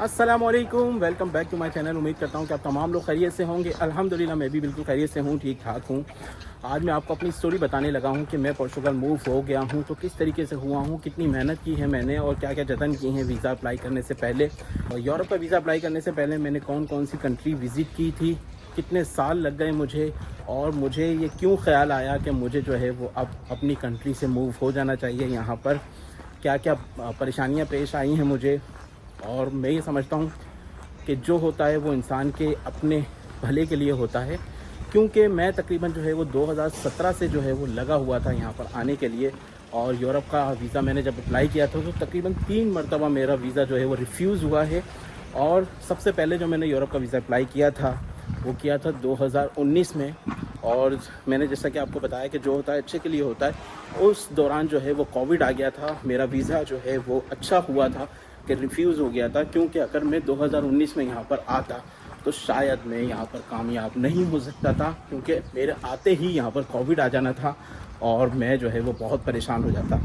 अस्सलामुअलैकुम, welcome back to my channel. उम्मीद करता हूँ कि आप तमाम लोग खैरियत से होंगे। अल्हम्दुलिल्लाह मैं भी बिल्कुल खैरियत से हूँ, ठीक ठाक हूँ। आज मैं आपको अपनी स्टोरी बताने लगा हूँ कि मैं पोर्चुगल मूव हो गया हूँ तो किस तरीके से हुआ हूँ, कितनी मेहनत की है मैंने और क्या क्या जतन किए हैं वीज़ा अप्लाई करने से पहले। और यूरोप का वीज़ा अप्लाई करने से पहले मैंने कौन कौन सी कंट्री विज़िट की थी, कितने साल लग गए मुझे, और मुझे ये क्यों ख़्याल आया कि मुझे जो है वो अब अपनी कंट्री से मूव हो जाना चाहिए। यहाँ पर क्या क्या परेशानियाँ पेश आई हैं मुझे, और मैं ये समझता हूँ कि जो होता है वो इंसान के अपने भले के लिए होता है। क्योंकि मैं तकरीबन जो है वो 2017 से जो है वो लगा हुआ था यहाँ पर आने के लिए, और यूरोप का वीज़ा मैंने जब अप्लाई किया था तो तकरीबन 3 मरतबा मेरा वीज़ा जो है वो रिफ्यूज़ हुआ है। और सबसे पहले जो मैंने यूरोप का वीज़ा अप्लाई किया था वो किया था 2019 में, और मैंने जैसा कि आपको बताया कि जो होता है अच्छे के लिए होता है। उस दौरान जो है वो कोविड आ गया था, मेरा वीज़ा जो है वो अच्छा हुआ था कि रिफ्यूज़ हो गया था। क्योंकि अगर मैं 2019 में यहाँ पर आता तो शायद मैं यहाँ पर कामयाब नहीं हो सकता था, क्योंकि मेरे आते ही यहाँ पर कोविड आ जाना था और मैं जो है वो बहुत परेशान हो जाता।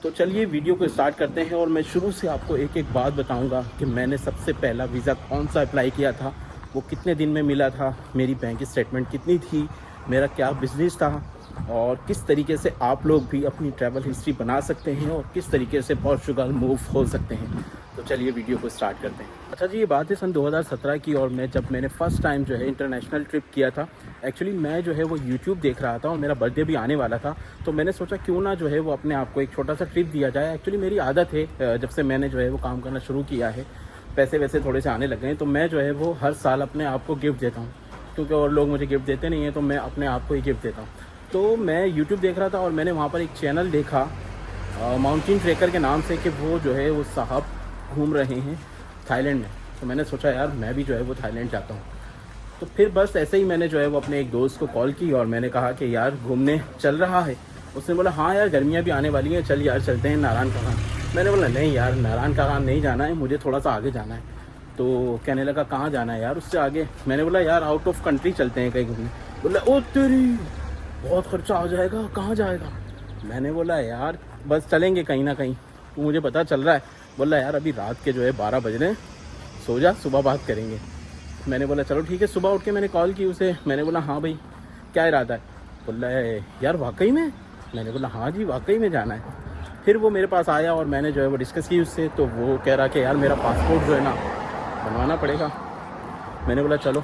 तो चलिए वीडियो को स्टार्ट करते हैं, और मैं शुरू से आपको एक एक बात बताऊंगा कि मैंने सबसे पहला वीज़ा कौन सा अप्लाई किया था, वो कितने दिन में मिला था, मेरी बैंक स्टेटमेंट कितनी थी, मेरा क्या बिज़नेस था, और किस तरीके से आप लोग भी अपनी ट्रैवल हिस्ट्री बना सकते हैं और किस तरीके से पोर्चुगल मूव हो सकते हैं। तो चलिए वीडियो को स्टार्ट करते हैं। अच्छा जी, ये बात है सन 2017 की, और मैंने फ़र्स्ट टाइम जो है इंटरनेशनल ट्रिप किया था। एक्चुअली मैं जो है वो यूट्यूब देख रहा था और मेरा बर्थडे भी आने वाला था, तो मैंने सोचा क्यों ना जो है वो अपने आप को एक छोटा सा ट्रिप दिया जाए। एक्चुअली मेरी आदत है, जब से मैंने जो है वो काम करना शुरू किया है, पैसे वैसे थोड़े से आने लग गए हैं, तो मैं जो है वो हर साल अपने आप को गिफ्ट देता हूँ। क्योंकि और लोग मुझे गिफ्ट देते नहीं हैं, तो मैं अपने आप को ही गिफ्ट देता हूँ। तो मैं यूट्यूब देख रहा था और मैंने वहाँ पर एक चैनल देखा माउंटेन ट्रेकर के नाम से, कि वो जो है वो साहब घूम रहे हैं थाईलैंड में। तो मैंने सोचा यार मैं भी जो है वो थाईलैंड जाता हूँ। तो फिर बस ऐसे ही मैंने जो है वो अपने एक दोस्त को कॉल की और मैंने कहा कि यार घूमने चल रहा है। उसने बोला हाँ यार गर्मियाँ भी आने वाली हैं, चल यार चलते हैं नारायण कगान। मैंने बोला नहीं यार नारायण कगान नहीं जाना है, मुझे थोड़ा सा आगे जाना है। तो कहने लगा कहाँ जाना है यार उससे आगे। मैंने बोला यार आउट ऑफ कंट्री चलते हैं कहीं घूमने। बोला ओ तेरी बहुत खर्चा आ जाएगा, कहाँ जाएगा। मैंने बोला यार बस चलेंगे कहीं ना कहीं, तो मुझे पता चल रहा है। बोला यार अभी रात के जो है 12 बज रहे हैं, सो जा सुबह बात करेंगे। मैंने बोला चलो ठीक है। सुबह उठ के मैंने कॉल की उसे, मैंने बोला हाँ भाई क्या इरादा है। बोला है यार वाकई में। मैंने बोला हाँ जी वाकई में जाना है। फिर वो मेरे पास आया और मैंने जो है वो डिस्कस की उससे, तो वो कह रहा कि यार मेरा पासपोर्ट जो है ना बनवाना पड़ेगा। मैंने बोला चलो।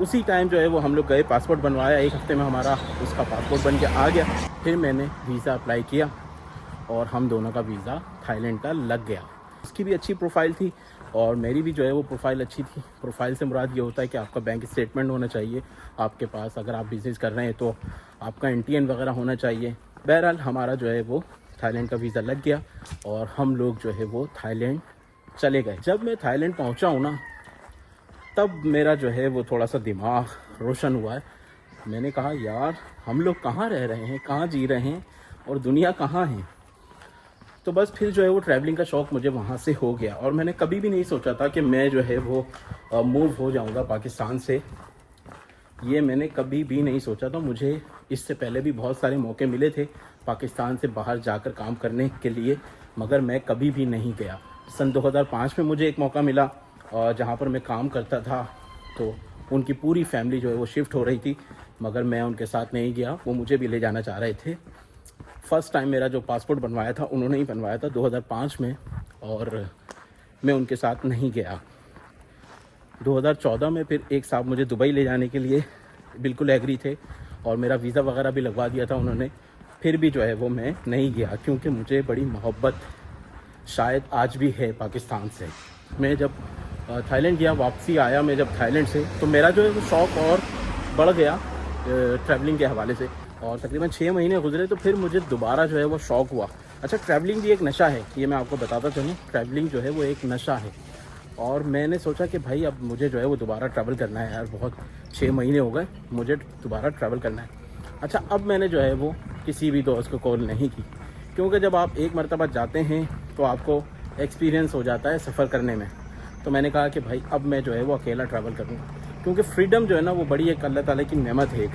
उसी टाइम जो है वो हम लोग गए, पासपोर्ट बनवाया, 1 हफ्ते में हमारा उसका पासपोर्ट बन के आ गया। फिर मैंने वीज़ा अप्लाई किया और हम दोनों का वीज़ा थाईलैंड का लग गया। उसकी भी अच्छी प्रोफाइल थी और मेरी भी जो है वो प्रोफाइल अच्छी थी। प्रोफाइल से मुराद ये होता है कि आपका बैंक स्टेटमेंट होना चाहिए आपके पास, अगर आप बिज़नेस कर रहे हैं तो आपका NTN वगैरह होना चाहिए। बहरहाल हमारा जो है वो थाईलैंड का वीज़ा लग गया और हम लोग जो है वो थाईलैंड चले गए। जब मैं थाईलैंड पहुंचा हूँ ना, तब मेरा जो है वो थोड़ा सा दिमाग रोशन हुआ है। मैंने कहा यार हम लोग कहाँ रह रहे हैं, कहाँ जी रहे हैं और दुनिया कहाँ है। तो बस फिर जो है वो ट्रैवलिंग का शौक़ मुझे वहाँ से हो गया, और मैंने कभी भी नहीं सोचा था कि मैं जो है वो मूव हो जाऊँगा पाकिस्तान से। ये मैंने कभी भी नहीं सोचा था। मुझे इससे पहले भी बहुत सारे मौके मिले थे पाकिस्तान से बाहर जाकर काम करने के लिए, मगर मैं कभी भी नहीं गया। सन 2005 में मुझे एक मौका मिला और जहाँ पर मैं काम करता था, तो उनकी पूरी फैमिली जो है वो शिफ्ट हो रही थी, मगर मैं उनके साथ नहीं गया। वो मुझे भी ले जाना चाह रहे थे। फ़र्स्ट टाइम मेरा जो पासपोर्ट बनवाया था उन्होंने ही बनवाया था 2005 में, और मैं उनके साथ नहीं गया। 2014 में फिर एक साहब मुझे दुबई ले जाने के लिए बिल्कुल एग्री थे और मेरा वीज़ा वगैरह भी लगवा दिया था उन्होंने। फिर भी जो है वो मैं नहीं गया, क्योंकि मुझे बड़ी मोहब्बत शायद आज भी है पाकिस्तान से। मैं जब थाईलैंड गया, वापसी आया मैं जब थाईलैंड से, तो मेरा जो है वो शौक़ और बढ़ गया ट्रैवलिंग के हवाले से। और तकरीबन 6 महीने गुजरे तो फिर मुझे दोबारा जो है वो शौक़ हुआ। अच्छा, ट्रैवलिंग भी एक नशा है, ये मैं आपको बताता चलूँ। ट्रैवलिंग जो है वो एक नशा है, और मैंने सोचा कि भाई अब मुझे जो है वो दोबारा ट्रैवल करना है यार। बहुत 6 महीने हो गए, मुझे दोबारा ट्रैवल करना है। अच्छा, अब मैंने जो है वो किसी भी दोस्त को कॉल नहीं की, क्योंकि जब आप एक मरतबा जाते हैं तो आपको एक्सपीरियंस हो जाता है सफ़र करने में। तो मैंने कहा कि भाई अब मैं जो है वो अकेला ट्रैवल करूँ, क्योंकि फ्रीडम जो है ना वो बड़ी एक अल्लाह ताला की नेमत है एक,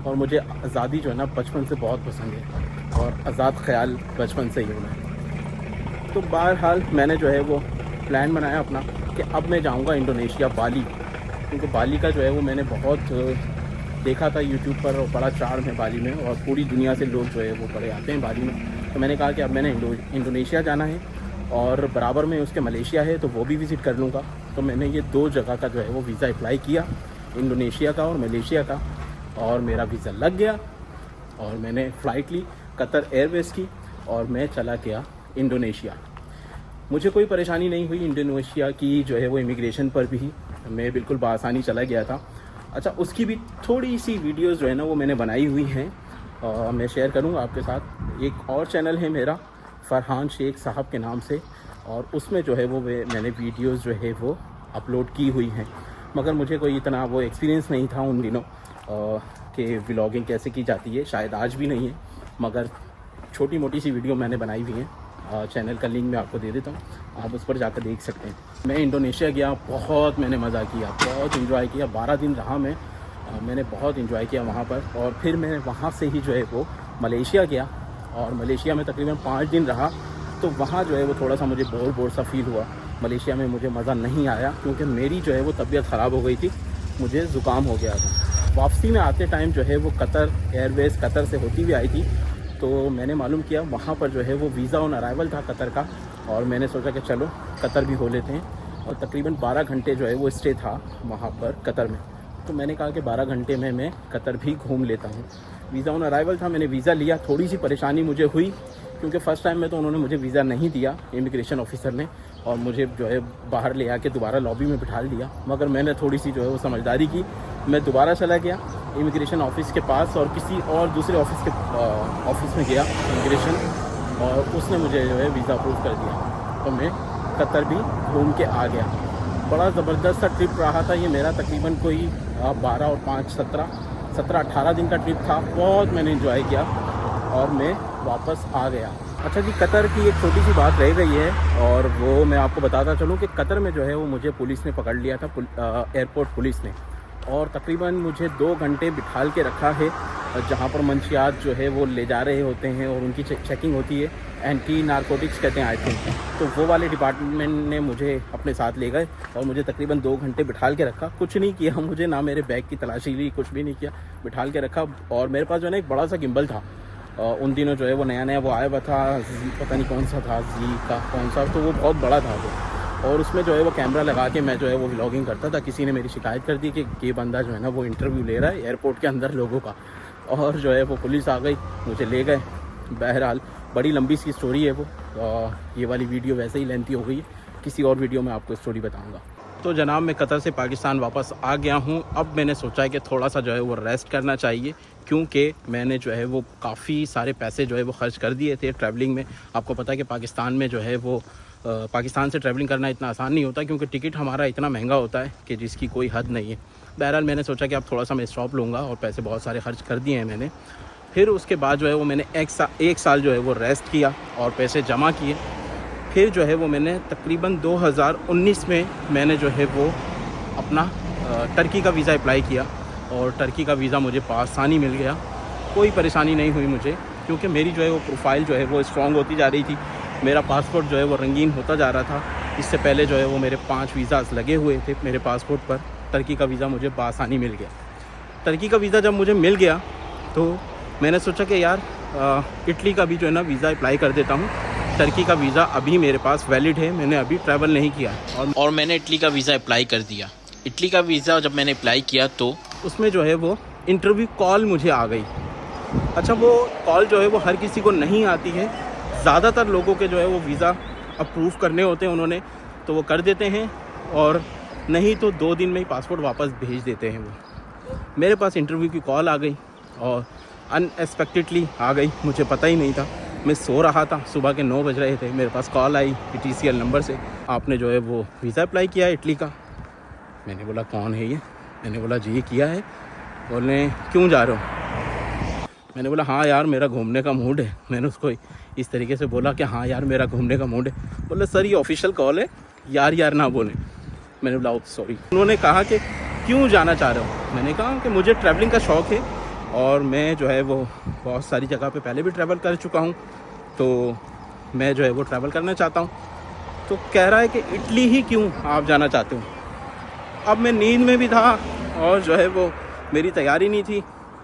और मुझे आज़ादी जो है ना बचपन से बहुत पसंद है और आज़ाद ख्याल बचपन से ही हूँ मैं। तो बहरहाल मैंने जो है वो प्लान बनाया अपना कि अब मैं जाऊंगा इंडोनेशिया, बाली, क्योंकि बाली का जो है वो मैंने बहुत देखा था यूट्यूब पर और बड़ा चार्म है बाली में, और पूरी दुनिया से लोग जो है वो बड़े आते हैं बाली में। तो मैंने कहा कि अब मैंने इंडोनेशिया जाना है और बराबर में उसके मलेशिया है, तो वो भी विज़िट कर लूँगा। तो मैंने ये 2 जगह का जो है वो वीज़ा अप्लाई किया, इंडोनेशिया का और मलेशिया का, और मेरा वीज़ा लग गया और मैंने फ़्लाइट ली कतर एयरवेज़ की और मैं चला गया इंडोनेशिया। मुझे कोई परेशानी नहीं हुई इंडोनेशिया की जो है वो इमिग्रेशन पर भी, मैं बिल्कुल बआसानी चला गया था। अच्छा, उसकी भी थोड़ी सी वीडियोज़ जो है ना वो मैंने बनाई हुई हैं, मैं शेयर करूँगा आपके साथ। एक और चैनल है मेरा फरहान शेख साहब के नाम से, और उसमें जो है वो मैंने वीडियोज़ जो है वो अपलोड की हुई हैं, मगर मुझे कोई इतना वो एक्सपीरियंस नहीं था उन दिनों कि व्लॉगिंग कैसे की जाती है, शायद आज भी नहीं है, मगर छोटी मोटी सी वीडियो मैंने बनाई हुई है। चैनल का लिंक मैं आपको दे देता हूँ, आप उस पर जाकर देख सकते हैं। मैं इंडोनेशिया गया, बहुत मैंने मज़ा किया, बहुत एंजॉय किया। 12 दिन रहा मैं, मैंने बहुत एंजॉय किया वहाँ पर। और फिर मैं वहाँ से ही जो है वो मलेशिया गया, और मलेशिया में तकरीबन 5 दिन रहा। तो वहाँ जो है वो थोड़ा सा मुझे बोर सा फील हुआ। मलेशिया में मुझे मज़ा नहीं आया, क्योंकि मेरी जो है वो तबीयत ख़राब हो गई थी, मुझे ज़ुकाम हो गया था। वापसी में आते टाइम जो है वो कतर एयरवेज़ कतर से होती हुई आई थी, तो मैंने मालूम किया वहाँ पर जो है वो वीज़ा ऑन अराइवल था कतर का, और मैंने सोचा कि चलो कतर भी हो लेते हैं। और तकरीबन 12 घंटे जो है वो स्टे था वहाँ पर कतर में, तो मैंने कहा कि 12 घंटे में मैं कतर भी घूम लेता हूँ। वीज़ा ऑन अराइवल था, मैंने वीज़ा लिया। थोड़ी सी परेशानी मुझे हुई, क्योंकि फ़र्स्ट टाइम में तो उन्होंने मुझे वीज़ा नहीं दिया, इमिग्रेशन ऑफिसर ने, और मुझे जो है बाहर ले आके दोबारा लॉबी में बिठा दिया। मगर मैंने थोड़ी सी जो है वो समझदारी की, मैं दोबारा चला गया इमिग्रेशन ऑफिस के पास, और किसी और दूसरे ऑफिस में गया इमिग्रेशन, और उसने मुझे जो है वीज़ा अप्रूव कर दिया। तो मैं कतर भी घूम के आ गया। बड़ा ज़बरदस्त सा ट्रिप रहा था ये मेरा, तकरीबन कोई 12 और 5 17-18 दिन का ट्रिप था। बहुत मैंने एंजॉय किया और मैं वापस आ गया। अच्छा जी, कतर की एक छोटी सी बात रह गई है, और वो मैं आपको बताता चलूँ कि कतर में जो है वो मुझे पुलिस ने पकड़ लिया था, एयरपोर्ट पुलिस ने, और तकरीबन मुझे 2 घंटे बिठाल के रखा है, जहाँ पर मंशियात जो है वो ले जा रहे होते हैं और उनकी चेकिंग होती है। एंटी नारकोटिक्स कहते हैं आई थिंक, तो वो वाले डिपार्टमेंट ने मुझे अपने साथ ले गए और मुझे तकरीबन 2 घंटे बिठाल के रखा। कुछ नहीं किया मुझे, ना मेरे बैग की तलाशी ली, कुछ भी नहीं किया, बिठाल के रखा। और मेरे पास जो है ना एक बड़ा सा गिम्बल था, उन दिनों जो है वो नया वो आया हुआ था, पता नहीं कौन सा था, जी का कौन सा, तो वो बहुत बड़ा था वो, और उसमें जो है वो कैमरा लगा के मैं जो है वो व्लॉगिंग करता था। किसी ने मेरी शिकायत कर दी कि ये बंदा जो है ना वो इंटरव्यू ले रहा है एयरपोर्ट के अंदर लोगों का, और जो है वो पुलिस आ गई, मुझे ले गए। बहरहाल बड़ी लंबी सी स्टोरी है वो, ये वाली वीडियो वैसे ही लेंथी हो गई है, किसी और वीडियो में आपको स्टोरी बताऊँगा। तो जनाब, मैं कतर से पाकिस्तान वापस आ गया हूँ। अब मैंने सोचा है कि थोड़ा सा जो है वो रेस्ट करना चाहिए, क्योंकि मैंने जो है वो काफ़ी सारे पैसे जो है वो खर्च कर दिए थे ट्रैवलिंग में। आपको पता है कि पाकिस्तान में जो है वो पाकिस्तान से ट्रैवलिंग करना इतना आसान नहीं होता, क्योंकि टिकट हमारा इतना महंगा होता है कि जिसकी कोई हद नहीं है। बहरहाल मैंने सोचा कि अब थोड़ा सा मैं स्टॉप लूँगा, और पैसे बहुत सारे खर्च कर दिए हैं मैंने। फिर उसके बाद जो है वो मैंने एक साल जो है वो रेस्ट किया और पैसे जमा किए। फिर जो है वो मैंने तकरीबन 2019 में मैंने जो है वो अपना टर्की का वीज़ा अप्लाई किया, और टर्की का वीज़ा मुझे आसानी मिल गया। कोई परेशानी नहीं हुई मुझे, क्योंकि मेरी जो है वो प्रोफाइल जो है वो स्ट्रॉन्ग होती जा रही थी। मेरा पासपोर्ट जो है वो रंगीन होता जा रहा था। इससे पहले जो है वो मेरे 5 वीज़ाज़ लगे हुए थे मेरे पासपोर्ट पर। टर्की का वीज़ा मुझे आसानी मिल गया। टर्की का वीज़ा जब मुझे मिल गया तो मैंने सोचा कि यार इटली का भी जो है ना वीज़ा अप्लाई कर देता हूँ। टर्की का वीज़ा अभी मेरे पास वैलिड है, मैंने अभी ट्रैवल नहीं किया, और मैंने इटली का वीज़ा अप्लाई कर दिया। इटली का वीज़ा जब मैंने अप्लाई किया तो उसमें जो है वो इंटरव्यू कॉल मुझे आ गई। अच्छा, वो कॉल जो है वो हर किसी को नहीं आती है, ज़्यादातर लोगों के जो है वो वीज़ा अप्रूव करने होते हैं उन्होंने, तो वो कर देते हैं, और नहीं तो 2 दिन में ही पासपोर्ट वापस भेज देते हैं वो। मेरे पास इंटरव्यू की कॉल आ गई, और अनएक्सपेक्टेडली आ गई, मुझे पता ही नहीं था। मैं सो रहा था, सुबह के 9 बज रहे थे, मेरे पास कॉल आई TCL नंबर से, आपने जो है वो वीज़ा अप्लाई किया है इटली का। मैंने बोला कौन है ये? मैंने बोला जी ये किया है। बोले क्यों जा रहे हो? मैंने बोला हाँ यार मेरा घूमने का मूड है। मैंने उसको इस तरीके से बोला कि हाँ यार मेरा घूमने का मूड है। बोले सर ये ऑफिशियल कॉल है, यार ना बोलें। मैंने बोला सॉरी। उन्होंने कहा कि क्यों जाना चाह रहे हो? मैंने कहा कि मुझे ट्रैवलिंग का शौक़ है, और मैं जो है वो बहुत सारी जगह पे पहले भी ट्रैवल कर चुका हूँ, तो मैं जो है वो ट्रैवल करना चाहता हूँ। तो कह रहा है कि इटली ही क्यों आप जाना चाहते हो। अब मैं नींद में भी था और जो है वो मेरी तैयारी नहीं थी,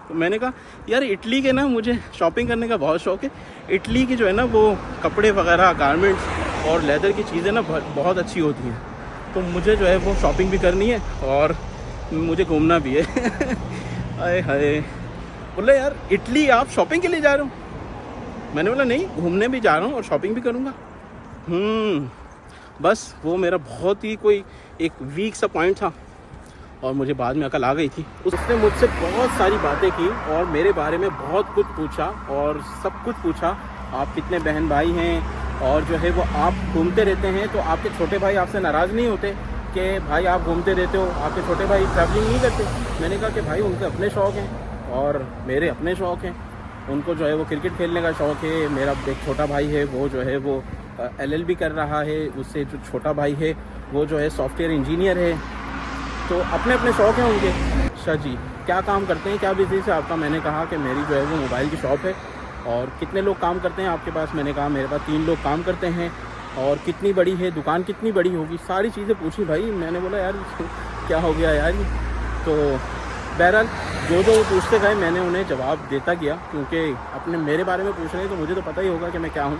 तो मैंने कहा यार इटली के ना मुझे शॉपिंग करने का बहुत शौक़ है। इटली की जो है ना वो कपड़े वगैरह, गारमेंट्स और लेदर की चीज़ें ना बहुत अच्छी होती हैं, तो मुझे जो है वो शॉपिंग भी करनी है और मुझे घूमना भी है। आए हाय, बोले यार इटली आप शॉपिंग के लिए जा रहे हो? मैंने बोला नहीं, घूमने भी जा रहा हूँ और शॉपिंग भी करूँगा। बस वो मेरा बहुत ही कोई एक वीक सा पॉइंट था और मुझे बाद में अकल आ गई थी। उसने मुझसे बहुत सारी बातें की और मेरे बारे में बहुत कुछ पूछा और सब कुछ पूछा। आप कितने बहन भाई हैं और जो है वो आप घूमते रहते हैं, तो आपके छोटे भाई आपसे नाराज़ नहीं होते कि भाई आप घूमते रहते हो, आपके छोटे भाई ट्रैवलिंग नहीं करते? मैंने कहा कि भाई उनके अपने शौक़ हैं और मेरे अपने शौक़ हैं। उनको जो है वो क्रिकेट खेलने का शौक़ है। मेरा एक छोटा भाई है, वो जो है वो LLB कर रहा है। उससे जो छोटा भाई है वो जो है सॉफ्टवेयर इंजीनियर है। तो अपने अपने शौक़ हैं उनके। अच्छा जी, क्या काम करते हैं, क्या बिजनेस है आपका? मैंने कहा कि मेरी जो है वो मोबाइल की शॉप है। और कितने लोग काम करते हैं आपके पास? मैंने कहा मेरे पास 3 लोग काम करते हैं। और कितनी बड़ी है दुकान, कितनी बड़ी होगी? सारी चीज़ें पूछी भाई। मैंने बोला यार क्या हो गया यार। तो बहरहाल जो जो पूछते गए मैंने उन्हें जवाब देता गया, क्योंकि अपने मेरे बारे में पूछ रहे हैं तो मुझे तो पता ही होगा कि मैं क्या हूँ।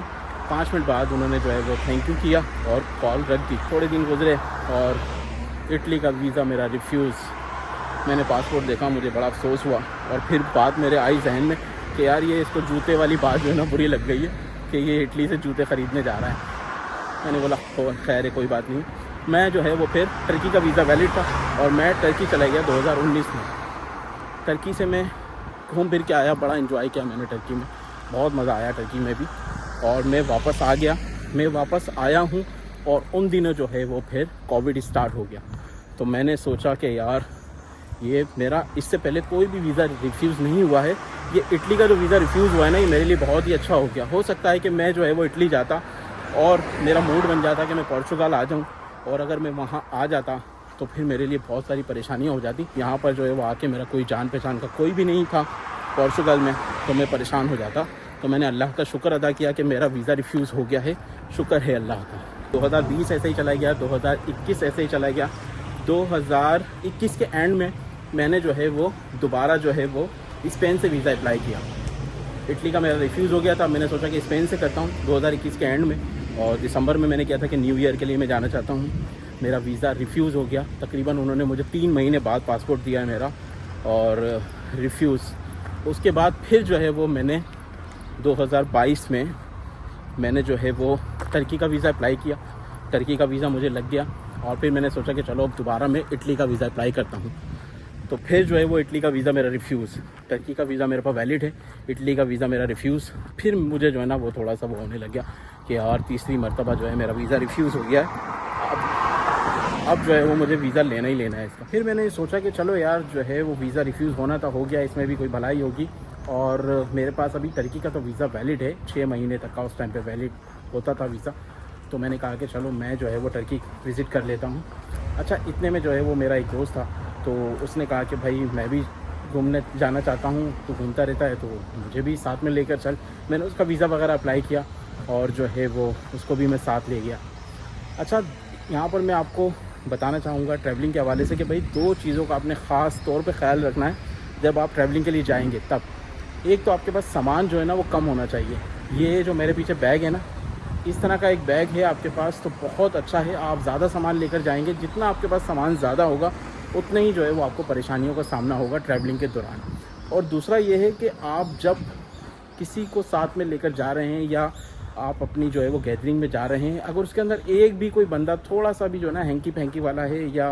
5 मिनट बाद उन्होंने जो है वो थैंक यू किया और कॉल रख दी। थोड़े दिन गुजरे और इटली का वीज़ा मेरा रिफ्यूज़। मैंने पासपोर्ट देखा, मुझे बड़ा अफसोस हुआ। और फिर बात मेरे आई जहन में कि यार ये इसको जूते वाली बात जो है ना बुरी लग गई है कि ये इटली से जूते ख़रीदने जा रहा है। मैंने बोला खैर है, कोई बात नहीं। मैं जो है वो फिर टर्की का वीज़ा वैलिड था और मैं टर्की चला गया 2019 में। टर्की से मैं घूम फिर के आया, बड़ा एंजॉय किया मैंने टर्की में, बहुत मज़ा आया टर्की में भी। और मैं वापस आ गया, मैं वापस आया हूँ और उन दिनों जो है वो फिर कोविड स्टार्ट हो गया। तो मैंने सोचा कि यार ये मेरा इससे पहले कोई भी वीज़ा रिफ्यूज़ नहीं हुआ है, ये इटली का जो वीज़ा रिफ्यूज़ हुआ है ना, ये मेरे लिए बहुत ही अच्छा हो गया। हो सकता है कि मैं जो है वो इटली जाता और मेरा मूड बन जाता कि मैं पोर्चुगल आ जाऊँ, और अगर मैं वहाँ आ जाता तो फिर मेरे लिए बहुत सारी परेशानियाँ हो जाती। यहाँ पर जो है वो आके मेरा कोई जान पहचान का कोई भी नहीं था पोर्चुगल में, तो मैं परेशान हो जाता। तो मैंने अल्लाह का शुक्र अदा किया कि मेरा वीज़ा रिफ्यूज़ हो गया है, शुक्र है अल्लाह का। 2020 ऐसे ही चला गया, 2021 ऐसे ही चला गया। 2021 के एंड में मैंने जो है वो दोबारा जो है वो स्पेन से वीज़ा अप्लाई किया। इटली का मेरा रिफ्यूज़ हो गया था, मैंने सोचा कि स्पेन से करता हूँ 2021 के एंड में। और दिसंबर में मैंने किया था कि न्यू ईयर के लिए मैं जाना चाहता हूँ। मेरा वीज़ा रिफ्यूज़ हो गया। तकरीबन उन्होंने मुझे 3 महीने बाद पासपोर्ट दिया है मेरा, और रिफ्यूज़। उसके बाद फिर जो है वो मैंने 2022 में मैंने जो है वो टर्की का वीज़ा अप्लाई किया। टर्की का वीज़ा मुझे लग गया और फिर मैंने सोचा कि चलो अब दोबारा मैं इटली का वीज़ा अप्लाई करता हूँ। तो फिर जो है वो इटली का वीज़ा मेरा रिफ्यूज़, टर्की का वीज़ा मेरे पास वैलिड है, इटली का वीज़ा मेरा रिफ्यूज़। फिर मुझे जो है ना वो थोड़ा सा वो होने लग गया कि यार तीसरी मरतबा जो है मेरा वीज़ा रिफ्यूज़ हो गया है, अब जो है वो मुझे वीज़ा लेना ही लेना है इसका। फिर मैंने सोचा कि चलो यार जो है वो वीज़ा रिफ्यूज़ होना तो हो गया, इसमें भी कोई भलाई होगी। और मेरे पास अभी टर्की का तो वीज़ा वैलिड है, 6 महीने तक का उस टाइम पे वैलिड होता था वीज़ा। तो मैंने कहा कि चलो मैं जो है वो टर्की विज़िट कर लेता हूँ। अच्छा, इतने में जो है वो मेरा एक दोस्त था, तो उसने कहा कि भाई मैं भी घूमने जाना चाहता हूँ, तो घूमता रहता है तो मुझे भी साथ में लेकर चल। मैंने उसका वीज़ा वगैरह अप्लाई किया और जो है वो उसको भी मैं साथ ले गया। अच्छा, यहाँ पर मैं आपको बताना चाहूँगा ट्रैवलिंग के हवाले से कि भाई 2 चीज़ों का आपने ख़ास तौर पे ख्याल रखना है जब आप ट्रैवलिंग के लिए जाएंगे तब। एक तो आपके पास सामान जो है ना वो कम होना चाहिए। ये जो मेरे पीछे बैग है ना, इस तरह का एक बैग है आपके पास तो बहुत अच्छा है। आप ज़्यादा सामान लेकर जाएंगे, जितना आपके पास सामान ज़्यादा होगा उतने ही जो है वो आपको परेशानियों का सामना होगा ट्रैवलिंग के दौरान। और दूसरा ये है कि आप जब किसी को साथ में लेकर जा रहे हैं या आप अपनी जो है वो गैदरिंग में जा रहे हैं, अगर उसके अंदर एक भी कोई बंदा थोड़ा सा भी जो है ना हैंकी फैंकी वाला है या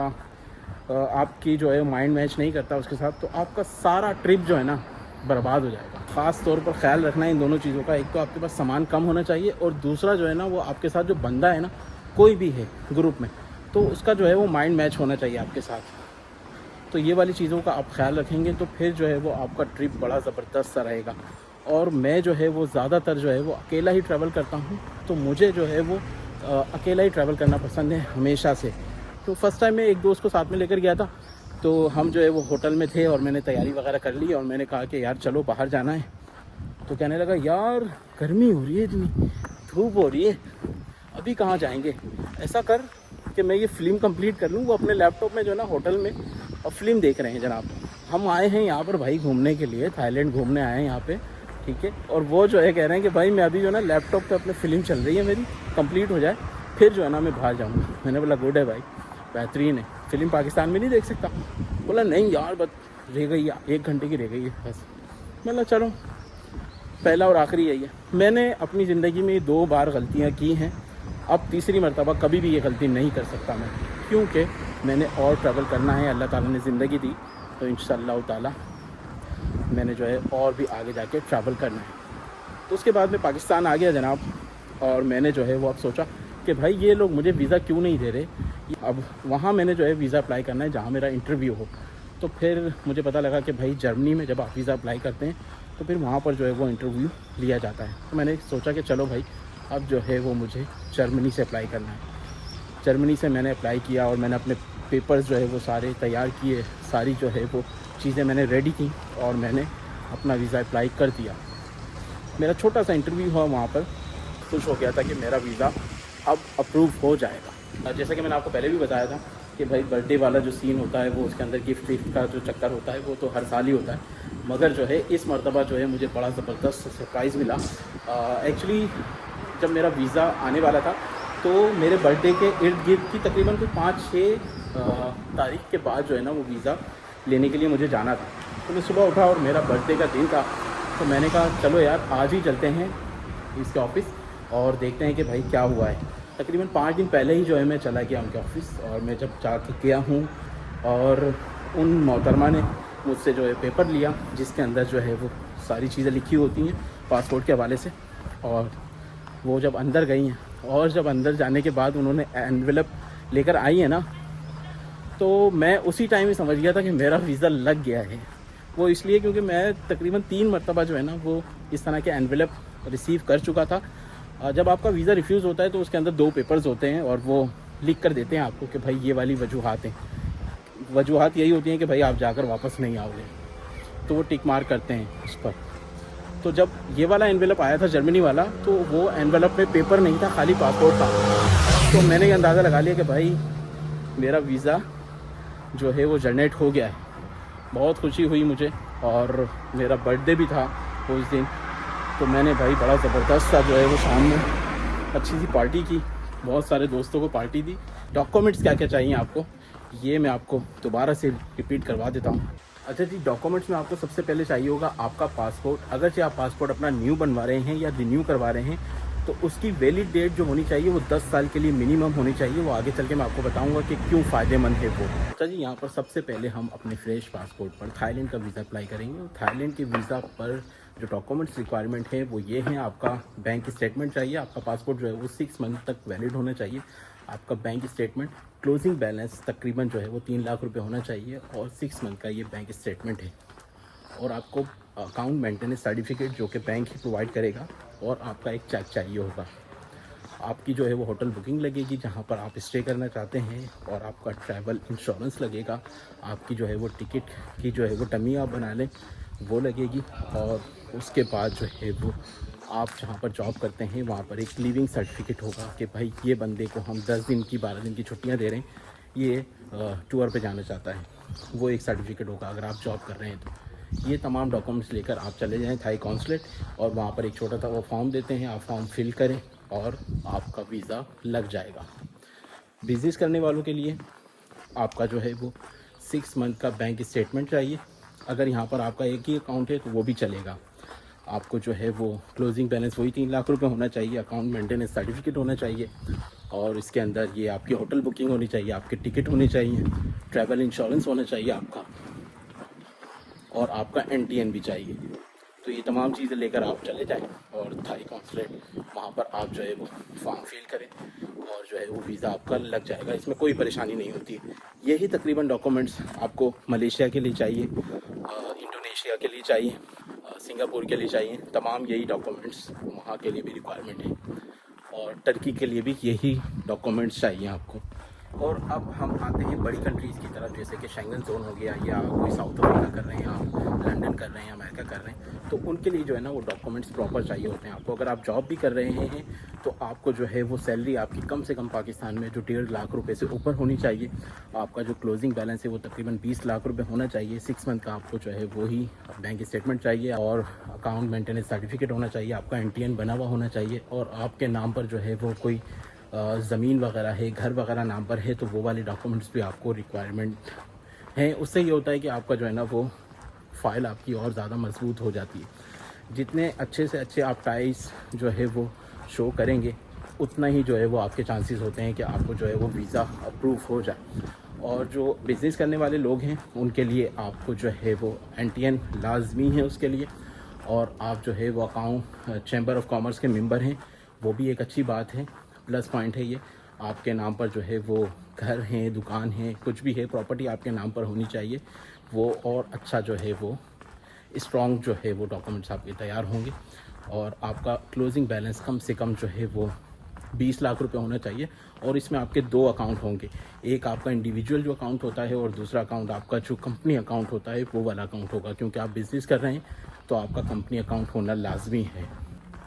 आपकी जो है माइंड मैच नहीं करता उसके साथ, तो आपका सारा ट्रिप जो है ना बर्बाद हो जाएगा। ख़ास तौर पर ख्याल रखना है इन दोनों चीज़ों का। एक तो आपके पास सामान कम होना चाहिए और दूसरा जो है ना वो आपके साथ जो बंदा है ना, कोई भी है ग्रुप में, तो उसका जो है वो माइंड मैच होना चाहिए आपके साथ। तो ये वाली चीज़ों का आप ख्याल रखेंगे तो फिर जो है वो आपका ट्रिप बड़ा ज़बरदस्त सा रहेगा। और मैं जो है वो ज़्यादातर जो है वो अकेला ही ट्रैवल करता हूँ, तो मुझे जो है वो अकेला ही ट्रैवल करना पसंद है हमेशा से। तो फर्स्ट टाइम मैं एक दोस्त को साथ में लेकर गया था, तो हम जो है वो होटल में थे और मैंने तैयारी वगैरह कर ली और मैंने कहा कि यार चलो बाहर जाना है। तो कहने लगा यार गर्मी हो रही है, इतनी धूप हो रही है, अभी कहाँ जाएंगे, ऐसा कर कि मैं ये फ़िल्म कंप्लीट कर लूँ। वो अपने लैपटॉप में जो है ना होटल में अब फ़िल्म देख रहे हैं जनाब। हम आए हैं यहाँ पर भाई घूमने के लिए, थाईलैंड घूमने आए हैं यहाँ पे, ठीक है। और वो जो है कह रहे हैं कि भाई मैं अभी जो है ना लैपटॉप पे अपनी फ़िल्म चल रही है मेरी, कंप्लीट हो जाए फिर जो है ना मैं बाहर जाऊँगा। मैंने बोला गुड है भाई, बेहतरीन है। फ़िल्म पाकिस्तान में नहीं देख सकता? बोला नहीं यार बस रह गई है, 1 घंटे की रह गई है बस। मतलब चलो पहला और आखिरी यही है। मैंने अपनी ज़िंदगी में 2 बार गलतियाँ की हैं, अब तीसरी मर्तबा कभी भी ये गलती नहीं कर सकता मैं, क्योंकि मैंने और ट्रैवल करना है। अल्लाह ताला ने ज़िंदगी दी तो इंशाअल्लाह ताला मैंने जो है और भी आगे जाके ट्रैवल करना है। तो उसके बाद में पाकिस्तान आ गया जनाब, और मैंने जो है वो अब सोचा कि भाई ये लोग मुझे वीज़ा क्यों नहीं दे रहे। अब वहाँ मैंने जो है वीज़ा अप्लाई करना है जहाँ मेरा इंटरव्यू हो। तो फिर मुझे पता लगा कि भाई जर्मनी में जब आप वीज़ा अप्लाई करते हैं तो फिर वहाँ पर जो है वो इंटरव्यू लिया जाता है। तो मैंने सोचा कि चलो भाई अब जो है वो मुझे जर्मनी से अप्लाई करना है। जर्मनी से मैंने अप्लाई किया और मैंने अपने पेपर्स जो है वो सारे तैयार किए, सारी जो है वो चीज़ें मैंने रेडी की और मैंने अपना वीज़ा अप्लाई कर दिया। मेरा छोटा सा इंटरव्यू हुआ वहाँ पर, खुश हो गया था कि मेरा वीज़ा अब अप्रूव हो जाएगा। जैसा कि मैंने आपको पहले भी बताया था कि भाई बर्थडे वाला जो सीन होता है वो उसके अंदर गिफ्ट विफ्ट का जो चक्कर होता है वो तो हर साल ही होता है, मगर जो है इस मरतबा जो है मुझे बड़ा ज़बरदस्त सरप्राइज़ मिला। एक्चुअली जब मेरा वीज़ा आने वाला था तो मेरे बर्थडे के इर्द गिर्द की तकरीबन कोई 5-6 तारीख के बाद जो है ना वो वीज़ा लेने के लिए मुझे जाना था। तो मैं सुबह उठा और मेरा बर्थडे का दिन था, तो मैंने कहा चलो यार आज ही चलते हैं इसके ऑफ़िस और देखते हैं कि भाई क्या हुआ है। तकरीबन 5 दिन पहले ही जो है मैं चला गया उनके ऑफ़िस, और मैं जब जा के गया हूँ और उन मोहतरमा ने मुझसे जो है पेपर लिया जिसके अंदर जो है वो सारी चीज़ें लिखी होती हैं पासपोर्ट के हवाले से। और वो जब अंदर गई हैं और जब अंदर जाने के बाद उन्होंने एनवेलप लेकर आई है ना, तो मैं उसी टाइम ही समझ गया था कि मेरा वीज़ा लग गया है। वो इसलिए क्योंकि मैं तकरीबन 3 मरतबा जो है ना वो इस तरह के एनवेलप रिसीव कर चुका था। जब आपका वीज़ा रिफ्यूज़ होता है तो उसके अंदर 2 पेपर्स होते हैं और वो लिख कर देते हैं आपको कि भाई ये वाली वजूहात हैं। वजूहात यही होती हैं कि भाई आप जाकर वापस नहीं आओगे, तो वो टिक मार्क करते हैं उस पर। तो जब ये वाला एनवेलप आया था जर्मनी वाला, तो वो एनवेलप में पेपर नहीं था, खाली पासपोर्ट था। तो मैंने ये अंदाज़ा लगा लिया कि भाई मेरा वीज़ा जो है वो जनरेट हो गया है। बहुत खुशी हुई मुझे, और मेरा बर्थडे भी था उस दिन, तो मैंने भाई बड़ा ज़बरदस्त सा जो है वो शाम में अच्छी सी पार्टी की, बहुत सारे दोस्तों को पार्टी दी। डॉक्यूमेंट्स क्या क्या चाहिए आपको ये मैं आपको दोबारा से रिपीट करवा देता हूँ। अच्छा जी, डॉक्यूमेंट्स में आपको सबसे पहले चाहिए होगा आपका पासपोर्ट। अगर से आप पासपोर्ट अपना न्यू बनवा रहे हैं या रिन्यू करवा रहे हैं तो उसकी वैलिड डेट जो होनी चाहिए वो 10 साल के लिए मिनिमम होनी चाहिए। वो आगे चल के मैं आपको बताऊंगा कि क्यों फ़ायदेमंद है वो। अच्छा जी, यहाँ पर सबसे पहले हम अपने फ्रेश पासपोर्ट पर थाईलैंड का वीज़ा अप्लाई करेंगे। थाईलैंड के वीज़ा पर जो डॉक्यूमेंट्स रिक्वायरमेंट है वो ये हैं। आपका बैंक स्टेटमेंट चाहिए, आपका पासपोर्ट जो है वो 6 मंथ तक वैलिड होना चाहिए। आपका बैंक स्टेटमेंट, क्लोजिंग बैलेंस तकरीबन जो है वो 3 लाख रुपए होना चाहिए, और 6 मंथ का ये बैंक स्टेटमेंट है। और आपको अकाउंट मेंटेनेंस सर्टिफिकेट जो कि बैंक ही प्रोवाइड करेगा, और आपका एक चेक चाहिए होगा। आपकी जो है वो होटल बुकिंग लगेगी जहाँ पर आप स्टे करना चाहते हैं, और आपका ट्रैवल इंश्योरेंस लगेगा। आपकी जो है वो टिकट की जो है वो डमी आप बना लें वो लगेगी। और उसके बाद जो है वो आप जहाँ पर जॉब करते हैं वहाँ पर एक लिविंग सर्टिफिकेट होगा कि भाई ये बंदे को हम 10 दिन की 12 दिन की छुट्टियाँ दे रहे हैं, ये टूर पे जाना चाहता है, वो एक सर्टिफिकेट होगा अगर आप जॉब कर रहे हैं तो। ये तमाम डॉक्यूमेंट्स लेकर आप चले जाएं थाई कॉन्सुलेट, और वहाँ पर एक छोटा सा वो फॉर्म देते हैं, आप फॉर्म फिल करें और आपका वीज़ा लग जाएगा। बिज़नेस करने वालों के लिए आपका जो है वो 6 मंथ का बैंक स्टेटमेंट चाहिए। अगर यहाँ पर आपका एक ही अकाउंट है तो वो भी चलेगा। आपको जो है वो क्लोजिंग बैलेंस वही 3 लाख रुपए होना चाहिए, अकाउंट मेंटेनेंस सर्टिफिकेट होना चाहिए, और इसके अंदर ये आपकी होटल बुकिंग होनी चाहिए, आपके टिकट होने चाहिए, ट्रैवल इंश्योरेंस होना चाहिए आपका, और आपका NTN भी चाहिए। तो ये तमाम चीज़ें लेकर आप चले जाएं और थाई कॉन्सुलेट, वहाँ पर आप जो है वो फॉर्म फिल करें और जो है वो वीज़ा आपका लग जाएगा। इसमें कोई परेशानी नहीं होती। यही तकरीबन डॉक्यूमेंट्स आपको मलेशिया के लिए चाहिए, इंडोनेशिया के लिए चाहिए, सिंगापुर के लिए चाहिए। तमाम यही डॉक्यूमेंट्स वहाँ के लिए भी रिक्वायरमेंट है, और टर्की के लिए भी यही डॉक्यूमेंट्स चाहिए आपको। और अब हम आते हैं बड़ी कंट्रीज़ की तरफ, जैसे कि शेंगन जोन हो गया, या कोई साउथ अफ्रीका कर रहे हैं आप, लंदन कर रहे हैं, अमेरिका कर रहे हैं, तो उनके लिए जो है ना वो डॉक्यूमेंट्स प्रॉपर चाहिए होते हैं आपको। अगर आप जॉब भी कर रहे हैं तो आपको जो है वो सैलरी आपकी कम से कम पाकिस्तान में जो 1.5 लाख रुपए से ऊपर होनी चाहिए। आपका जो क्लोजिंग बैलेंस है वो तकरीबन 20 लाख रुपए होना चाहिए। 6 मंथ का आपको जो है वही बैंक स्टेटमेंट चाहिए, और अकाउंट मेंटेनेंस सर्टिफिकेट होना चाहिए, आपका NTN बना हुआ होना चाहिए, और आपके नाम पर जो है वो कोई ज़मीन वगैरह है, घर वगैरह नाम पर है, तो वो वाले डॉक्यूमेंट्स भी आपको रिक्वायरमेंट हैं। उससे ये होता है कि आपका जो है ना वो फ़ाइल आपकी और ज़्यादा मजबूत हो जाती है। जितने अच्छे से अच्छे आप टाइज जो है वो शो करेंगे, उतना ही जो है वो आपके चांसेस होते हैं कि आपको जो है वो वीज़ा अप्रूव हो जाए। और जो बिज़नेस करने वाले लोग हैं उनके लिए आपको जो है वो NTN लाजमी है उसके लिए। और आप जो है वो अकाउंट चैम्बर ऑफ कॉमर्स के मेंबर हैं, वो भी एक अच्छी बात है, प्लस पॉइंट है ये। आपके नाम पर जो है वो घर हैं, दुकान है, कुछ भी है, प्रॉपर्टी आपके नाम पर होनी चाहिए वो, और अच्छा जो है वो स्ट्रॉन्ग जो है वो डॉक्यूमेंट्स आपके तैयार होंगे। और आपका क्लोजिंग बैलेंस कम से कम जो है वो 20 लाख रुपए होना चाहिए। और इसमें आपके 2 अकाउंट होंगे, एक आपका इंडिविजुअल जो अकाउंट होता है, और दूसरा अकाउंट आपका जो कंपनी अकाउंट होता है वो वाला अकाउंट होगा, क्योंकि आप बिज़नेस कर रहे हैं तो आपका कंपनी अकाउंट होना लाजमी है।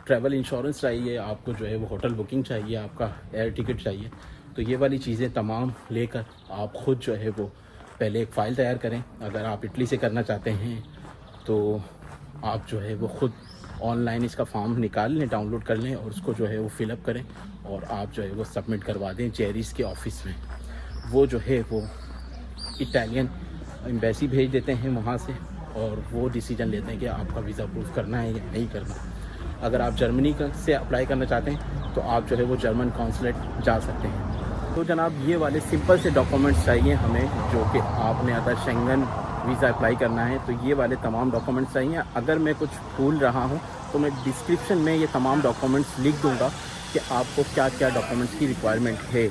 ट्रैवल इंश्योरेंस चाहिए आपको, जो है वो होटल बुकिंग चाहिए, आपका एयर टिकट चाहिए। तो ये वाली चीज़ें तमाम लेकर आप ख़ुद जो है वो पहले एक फ़ाइल तैयार करें। अगर आप इटली से करना चाहते हैं तो आप जो है वो ख़ुद ऑनलाइन इसका फॉर्म निकाल लें, डाउनलोड कर लें, और उसको जो है वो फिलअप करें, और आप जो है वो सबमिट करवा दें जेरिस के ऑफ़िस में। वो जो है वो इटालियन एम्बेसी भेज देते हैं वहाँ से, और वो डिसीजन लेते हैं कि आपका वीज़ा अप्रूव करना है या नहीं करना। अगर आप जर्मनी से अप्लाई करना चाहते हैं तो आप जो है वो जर्मन कॉन्सुलेट जा सकते हैं। तो जनाब ये वाले सिंपल से डॉक्यूमेंट्स चाहिए हमें, जो कि आपने अगर शेंगन वीज़ा अप्लाई करना है तो ये वाले तमाम डॉक्यूमेंट्स चाहिए। अगर मैं कुछ भूल रहा हूँ तो मैं डिस्क्रिप्शन में ये तमाम डॉक्यूमेंट्स लिख दूँगा कि आपको क्या क्या डॉक्यूमेंट्स की रिक्वायरमेंट है।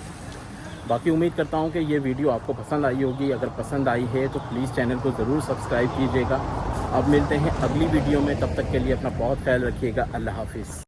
बाकी उम्मीद करता हूँ कि ये वीडियो आपको पसंद आई होगी। अगर पसंद आई है तो प्लीज़ चैनल को ज़रूर सब्सक्राइब कीजिएगा। अब मिलते हैं अगली वीडियो में, तब तक के लिए अपना बहुत ख्याल रखिएगा। अल्लाह हाफिज़।